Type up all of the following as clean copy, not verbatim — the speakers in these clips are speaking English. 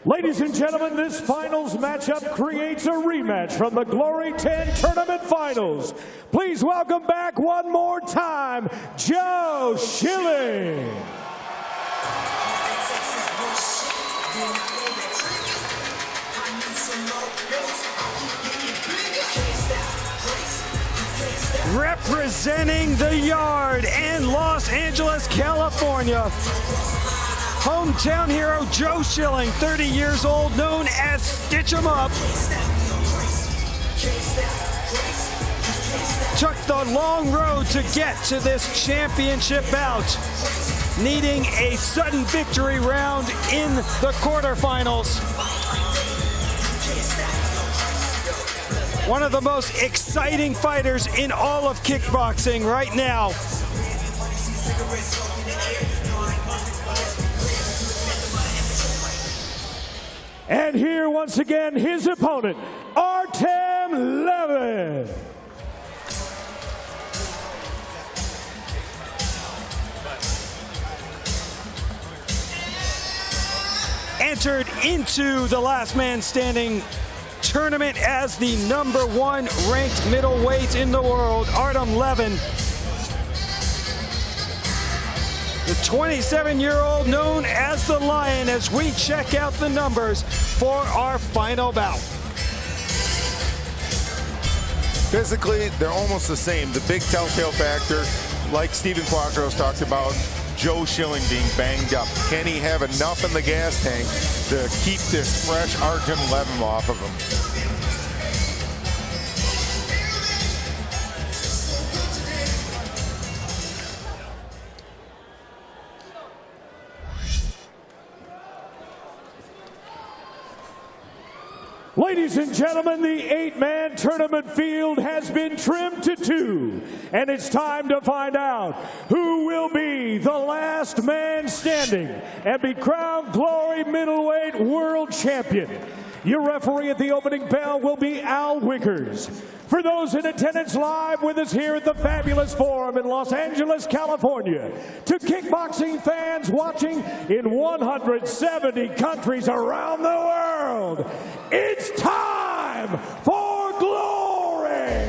Ladies and gentlemen, this finals matchup creates a rematch from the Glory 10 Tournament Finals. Please welcome back one more time, Joe Schilling. Representing the Yard in Los Angeles, California, hometown hero Joe Schilling, 30 years old, known as Stitch 'em Up, took the long road to get to this championship bout, needing a sudden victory round in the quarterfinals. One of the most exciting fighters in all of kickboxing right now. And here once again, his opponent, Artem Levin. Entered into the last man standing tournament as the #1 ranked middleweight in the world, Artem Levin. The 27-year-old known as the Lion, as we check out the numbers for our final bout. Physically, they're almost the same. The big telltale factor, like Stephen Quadros talked about, Joe Schilling being banged up. Can he have enough in the gas tank to keep this fresh Artem Levin off of him? Ladies and gentlemen, the 8-man tournament field has been trimmed to 2, and it's time to find out who will be the last man standing and be crowned Glory Middleweight World Champion. Your referee at the opening bell will be Al Wickers. For those in attendance live with us here at the Fabulous Forum in Los Angeles, California, to kickboxing fans watching in 170 countries around the world, it's time for glory!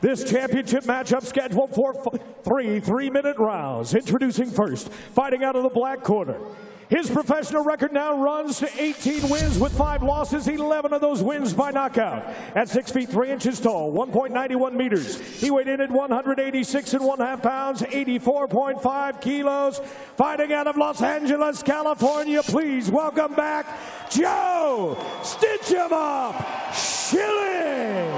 This championship matchup scheduled for three-minute rounds. Introducing first, fighting out of the black corner. His professional record now runs to 18 wins with 5 losses, 11 of those wins by knockout. At 6 feet 3 inches tall, 1.91 meters. He weighed in at 186.5 pounds, 84.5 kilos. Fighting out of Los Angeles, California, please welcome back Joe "Stitch 'em Up" Schilling.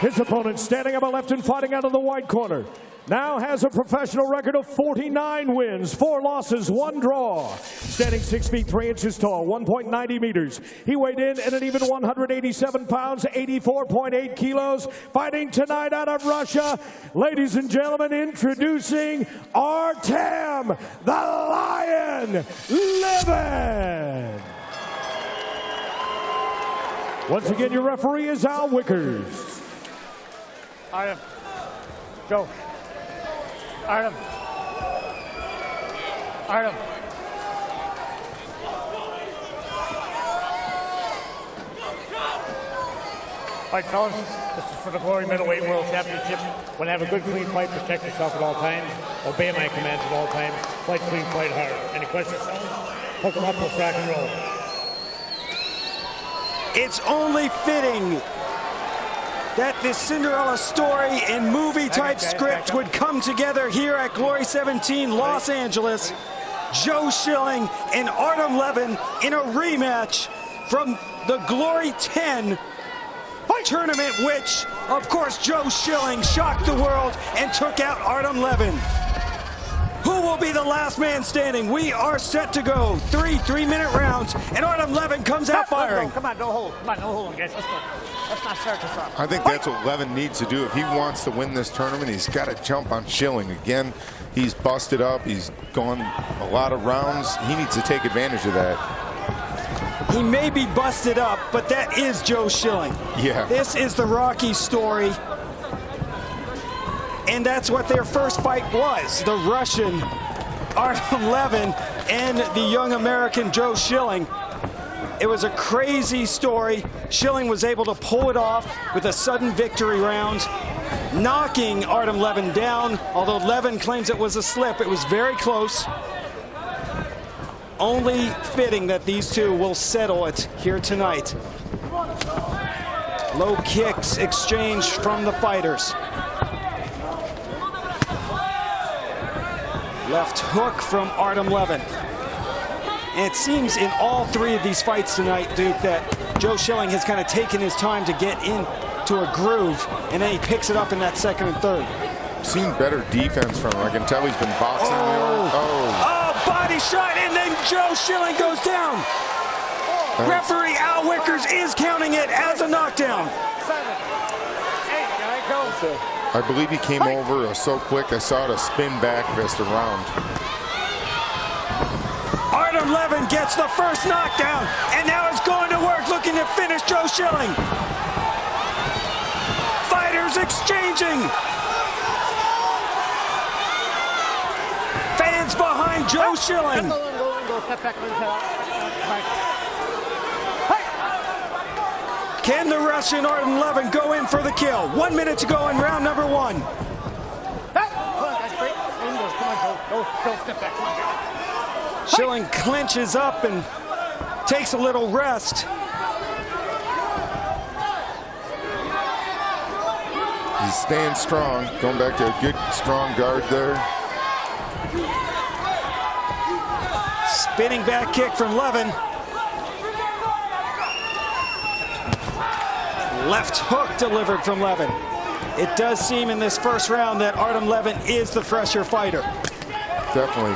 His opponent standing on the left and fighting out of the white corner. Now has a professional record of 49 wins, 4 losses, 1 draw. Standing 6 feet 3 inches tall, 1.90 meters. He weighed in at an even 187 pounds, 84.8 kilos. Fighting tonight out of Russia, ladies and gentlemen, introducing Artem the Lion Levin. Once again, your referee is Al Wickers. Artem. Go. Artem. Artem. All right, fellas, this is for the Glory Middleweight World Championship. Want to have a good, clean fight, protect yourself at all times, obey my commands at all times, fight clean, fight hard. Any questions, fellas? Hook them up, let's rock and roll. It's only fitting that this Cinderella story and movie-type script would come together here at Glory 17, Los Angeles. Joe Schilling and Artem Levin in a rematch from the Glory 10 tournament, which, of course, Joe Schilling shocked the world and took out Artem Levin. Who will be the last man standing? We are set to go. 3-minute rounds, and Artem Levin comes out firing. Come on, no hold. Come on, no hold, guys. Let's go. Let's not start this off. I think that's what Levin needs to do. If he wants to win this tournament, he's got to jump on Schilling. Again, he's busted up. He's gone a lot of rounds. He needs to take advantage of that. He may be busted up, but that is Joe Schilling. Yeah. This is the Rocky story. And that's what their first fight was. The Russian Artem Levin and the young American Joe Schilling. It was a crazy story. Schilling was able to pull it off with a sudden victory round, knocking Artem Levin down. Although Levin claims it was a slip, it was very close. Only fitting that these two will settle it here tonight. Low kicks exchanged from the fighters. Left hook from Artem Levin. And it seems in all three of these fights tonight, Duke, that Joe Schilling has kind of taken his time to get into a groove, and then he picks it up in that second and third. Seen better defense from him. I can tell he's been boxing. Oh, body shot, and then Joe Schilling goes down. Referee Al Wickers is counting it as a knockdown. 7, 8, there it goes. I believe he came over so quick I saw it a spin back fist around. Artem Levin gets the first knockdown, and now it's going to work, looking to finish Joe Schilling. Fighters exchanging. Fans behind Joe Schilling. Go, step back, head out. Can the Russian Artem Levin go in for the kill? 1 minute to go in round number one. Go, step back, come on. Schilling clinches up and takes a little rest. He's staying strong, going back to a good, strong guard there. Spinning back kick from Levin. Left hook delivered from Levin. It does seem in this first round that Artem Levin is the fresher fighter. Definitely.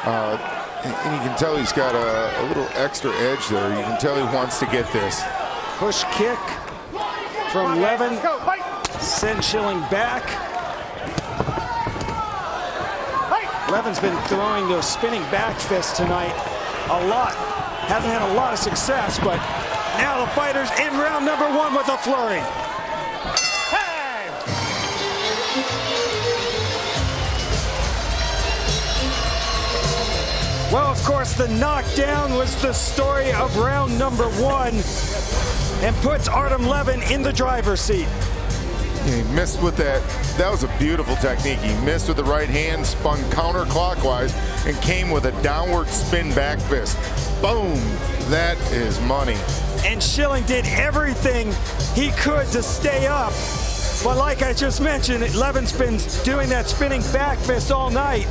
And you can tell he's got a little extra edge there. You can tell he wants to get this. Push kick from Levin. Sends Schilling back. Levin's been throwing those spinning back fists tonight a lot. Hasn't had a lot of success, but now the fighters in round number one with a flurry. Well, of course, the knockdown was the story of round number one and puts Artem Levin in the driver's seat. He missed with that. That was a beautiful technique. He missed with the right hand, spun counterclockwise, and came with a downward spin back fist. Boom! That is money. And Schilling did everything he could to stay up. But like I just mentioned, Levin's been doing that spinning back fist all night.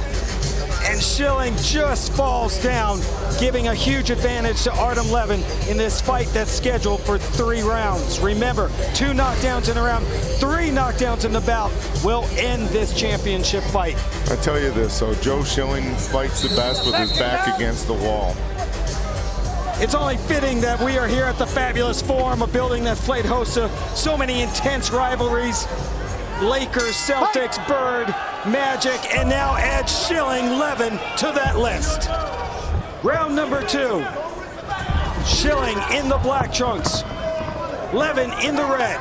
And Schilling just falls down, giving a huge advantage to Artem Levin in this fight that's scheduled for 3 rounds. Remember, 2 knockdowns in a round, 3 knockdowns in the bout will end this championship fight. I tell you this, so Joe Schilling fights the best with his back against the wall. It's only fitting that we are here at the Fabulous Forum, a building that's played host to so many intense rivalries. Lakers, Celtics, Bird, Magic, and now add Schilling, Levin to that list. Round number 2. Schilling in the black trunks. Levin in the red.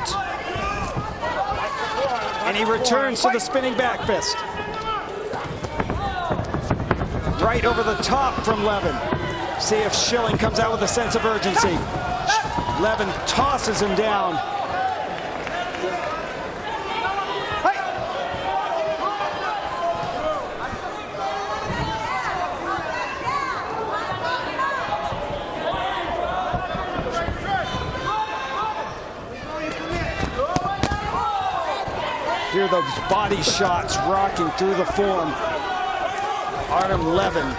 And he returns to the spinning back fist. Right over the top from Levin. See if Schilling comes out with a sense of urgency. Levin tosses him down. Hear those body shots rocking through the form. Artem Levin,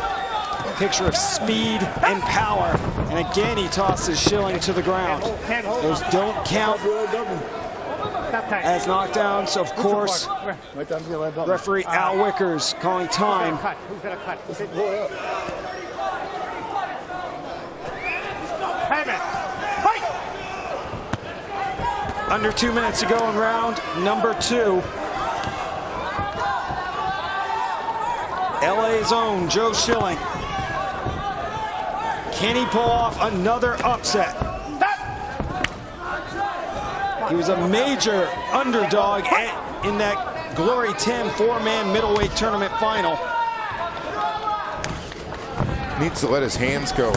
picture of speed and power. And again, he tosses Schilling to the ground. Those don't count as knockdowns, of course. Referee Al Wickers calling time. Who's gonna cut? Under 2 minutes to go in round number 2. LA's own Joe Schilling Can he pull off another upset? He was a major underdog in that Glory 10 four-man middleweight tournament final. Needs to let his hands go.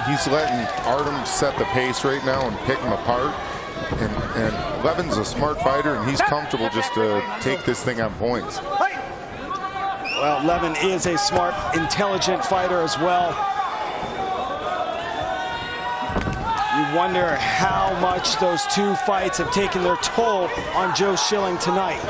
He's letting Artem set the pace right now and pick him apart. And Levin's a smart fighter, and he's comfortable just to take this thing on points. Well, Levin is a smart, intelligent fighter as well. You wonder how much those two fights have taken their toll on Joe Schilling tonight.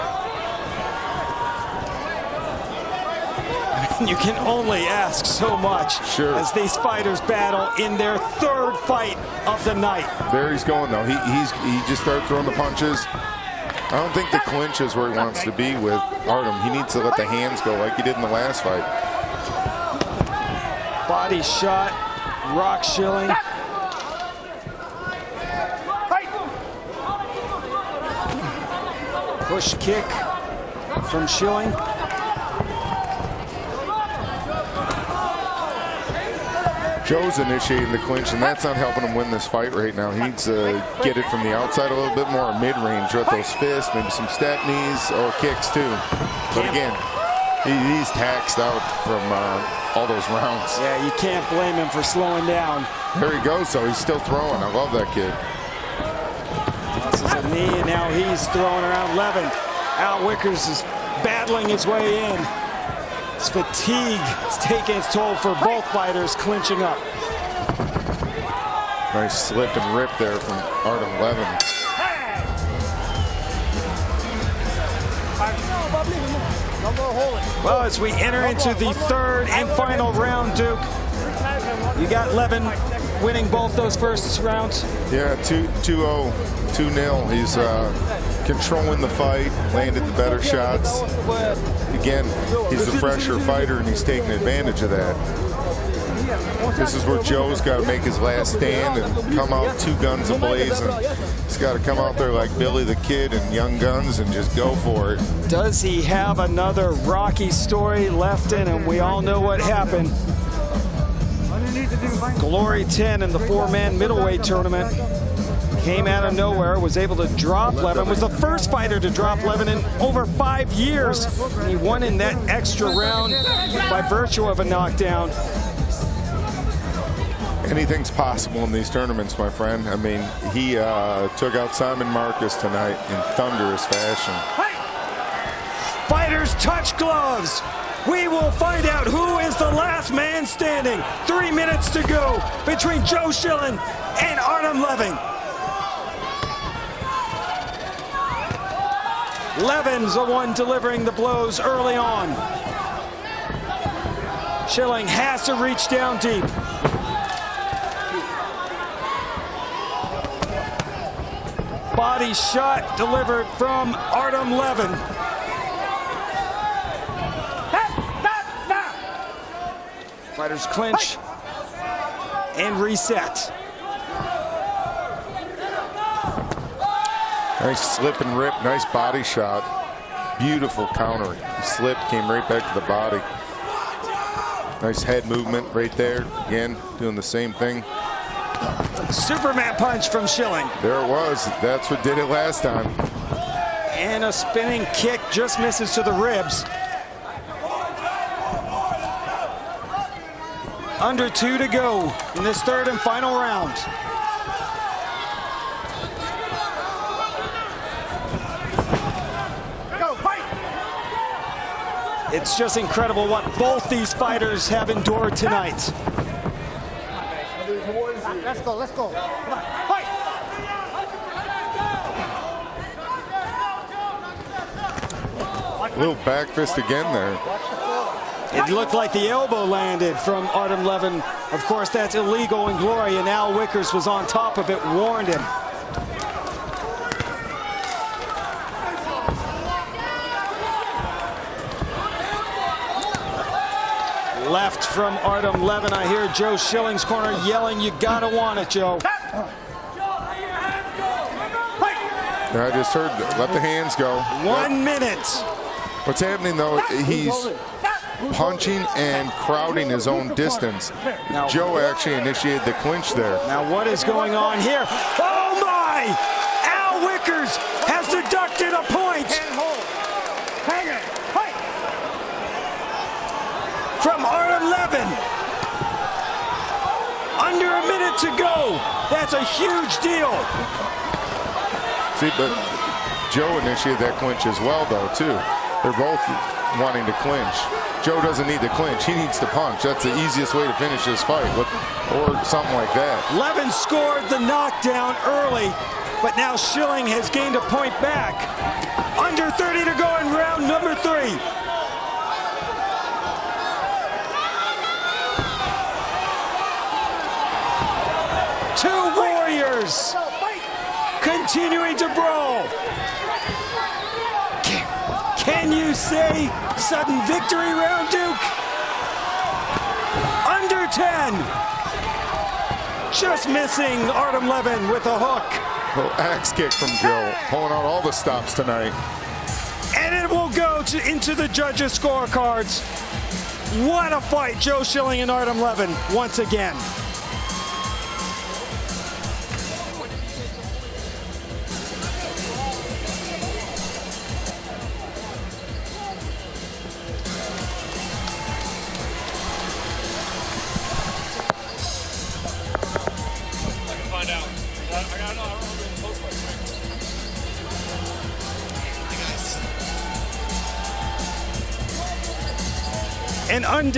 You can only ask so much as these fighters battle in their third fight of the night. There he's going, though. He just started throwing the punches. I don't think the clinch is where he wants to be with Artem. He needs to let the hands go like he did in the last fight. Body shot, rock Schilling. Push kick from Schilling. Joe's initiating the clinch, and that's not helping him win this fight right now. He needs to get it from the outside a little bit more, mid-range, with those fists, maybe some step knees or kicks too. But again, he's taxed out from all those rounds. Yeah, you can't blame him for slowing down. There he goes, though. He's still throwing. I love that kid. This is a knee, and now he's throwing around Levin. Al Wickers is battling his way in. His fatigue is taking its toll for both fighters, clinching up. Nice slip and rip there from Artem Levin. Well, as we enter into the third and final round, Duke, you got Levin winning both those first rounds. Yeah, 2-0, 2-0. He's controlling the fight, landed the better shots. Again, he's the fresher fighter, and he's taking advantage of that. This is where Joe's got to make his last stand and come out two guns ablazing. He's got to come out there like Billy the Kid and Young Guns and just go for it. Does he have another Rocky story left in him? We all know what happened. Glory 10 in the four-man middleweight tournament. Came out of nowhere, was able to drop Levin, was the first fighter to drop Levin in over 5 years. He won in that extra round by virtue of a knockdown. Anything's possible in these tournaments, my friend. I mean, he took out Simon Marcus tonight in thunderous fashion. Fighters touch gloves. We will find out who is the last man standing. 3 minutes to go between Joe Schilling and Artem Levin. Levin's the one delivering the blows early on. Schilling has to reach down deep. Body shot delivered from Artem Levin. Fighters clinch and reset. Nice slip and rip, nice body shot. Beautiful counter. He slipped, came right back to the body. Nice head movement right there. Again, doing the same thing. Superman punch from Schilling. There it was. That's what did it last time. And a spinning kick just misses to the ribs. Under 2 to go in this third and final round. It's just incredible what both these fighters have endured tonight. Let's go, let's go. Come on, fight! A little back fist again there. It looked like the elbow landed from Artem Levin. Of course, that's illegal in Glory, and Al Wickers was on top of it, warned him. Left from Artem Levin. I hear Joe Schilling's corner yelling, "You gotta want it, Joe." I just heard, let the hands go. 1 minute. What's happening though, punching and crowding his own distance. Now, Joe actually initiated the clinch there. Now what is going on here? Oh my! Al Wickers has deducted a point from Artem Levin. Under a minute to go. That's a huge deal. See, but Joe initiated that clinch as well, though, too. They're both wanting to clinch. Joe doesn't need to clinch. He needs to punch. That's the easiest way to finish this fight, or something like that. Levin scored the knockdown early, but now Schilling has gained a point back. Under 30 to go in round number 3. Two warriors continuing to brawl. Can you say sudden victory round, Duke? Under 10. Just missing Artem Levin with a hook. Little axe kick from Joe, pulling out all the stops tonight. And it will go into the judges' scorecards. What a fight, Joe Schilling and Artem Levin once again. An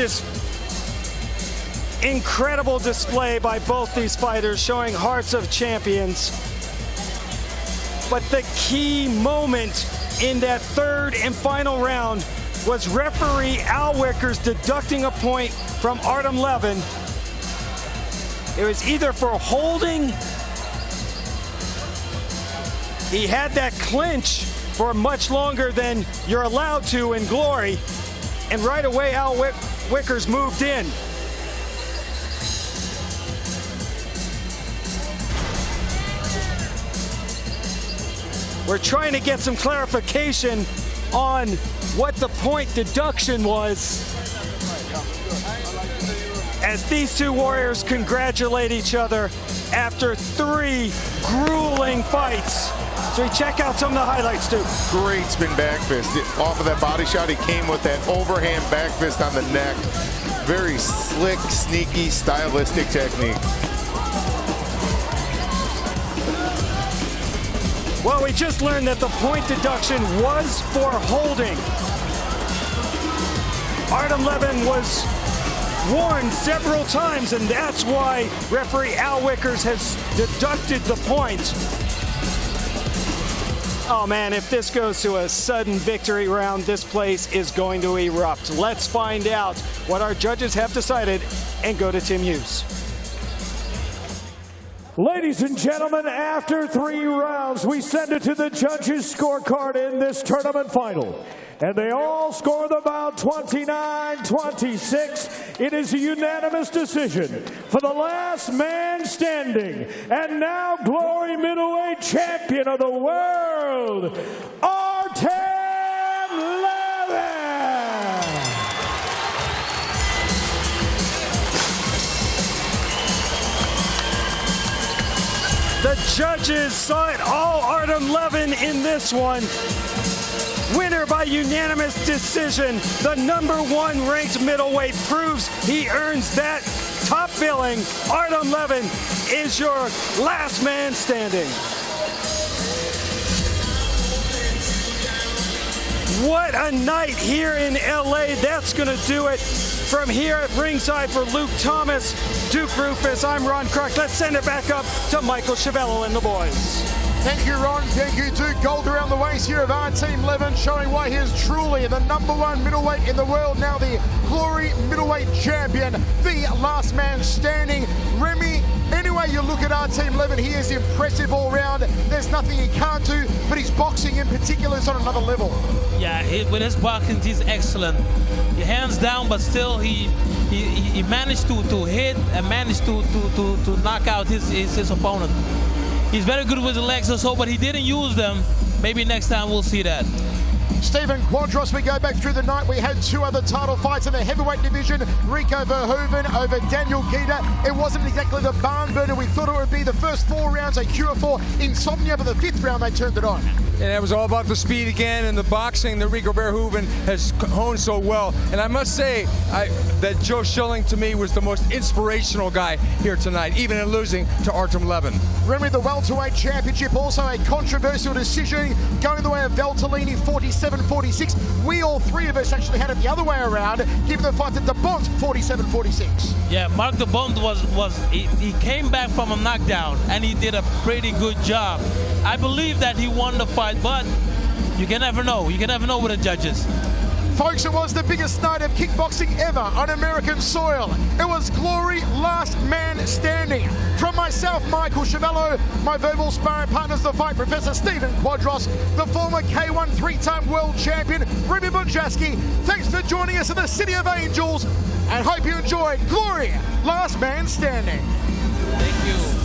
incredible display by both these fighters, showing hearts of champions. But the key moment in that third and final round was referee Al Wickers deducting a point from Artem Levin. It was either for holding. He had that clinch for much longer than you're allowed to in Glory. And right away, Al Wickers moved in. We're trying to get some clarification on what the point deduction was, as these two warriors congratulate each other after 3 grueling fights. So we check out some of the highlights, too. Great spin back fist. Off of that body shot, he came with that overhand back fist on the neck. Very slick, sneaky, stylistic technique. Well, we just learned that the point deduction was for holding. Artem Levin was warned several times, and that's why referee Al Wickers has deducted the point. Oh man, if this goes to a sudden victory round, this place is going to erupt. Let's find out what our judges have decided and go to Tim Hughes. Ladies and gentlemen, after 3 rounds, we send it to the judges' scorecard in this tournament final. And they all score the bout 29-26. It is a unanimous decision for the last man standing. And now Glory Middleweight Champion of the World, Artem Levin. The judges saw it all, Artem Levin in this one. Winner by unanimous decision. The #1 ranked middleweight proves he earns that top billing. Artem Levin is your last man standing. What a night here in LA. That's going to do it. From here at ringside for Luke Thomas, Duke Rufus, I'm Ron Kruk. Let's send it back up to Michael Chiavello and the boys. Thank you, Ron. Thank you, Duke. Gold around the waist here of Artem Levin, showing why he is truly the #1 middleweight in the world. Now the Glory Middleweight Champion, the last man standing. Remy, anyway you look at Artem Levin, he is impressive all round. There's nothing he can't do, but his boxing in particular is on another level. Yeah, with his boxing, he's excellent. He hands down, but still he managed to hit and managed to knock out his opponent. He's very good with the legs also, but he didn't use them. Maybe next time we'll see that. Stephen Quadros, we go back through the night. We had 2 other title fights in the heavyweight division. Rico Verhoeven over Daniel Ghita. It wasn't exactly the barn burner. We thought it would be the first 4 rounds, a cure for insomnia, but the 5th round they turned it on. And it was all about the speed again and the boxing that Rico Verhoeven has honed so well. And I must say that Joe Schilling, to me, was the most inspirational guy here tonight, even in losing to Artem Levin. Remember the welterweight championship, also a controversial decision going the way of Valtellini, 47-46. We all 3 of us actually had it the other way around, given the fight that the Bont 47-46. Yeah, Mark the Bont he came back from a knockdown and he did a pretty good job. I believe that he won the fight, but you can never know. You can never know with the judges. Folks, it was the biggest night of kickboxing ever on American soil. It was glory, last man standing. From myself, Michael Chavello, my verbal sparring partners, the fight Professor Stephen Quadros, the former K1 3-time world champion, Ruby Bunjaski. Thanks for joining us in the City of Angels, and hope you enjoyed Glory, Last Man Standing. Thank you.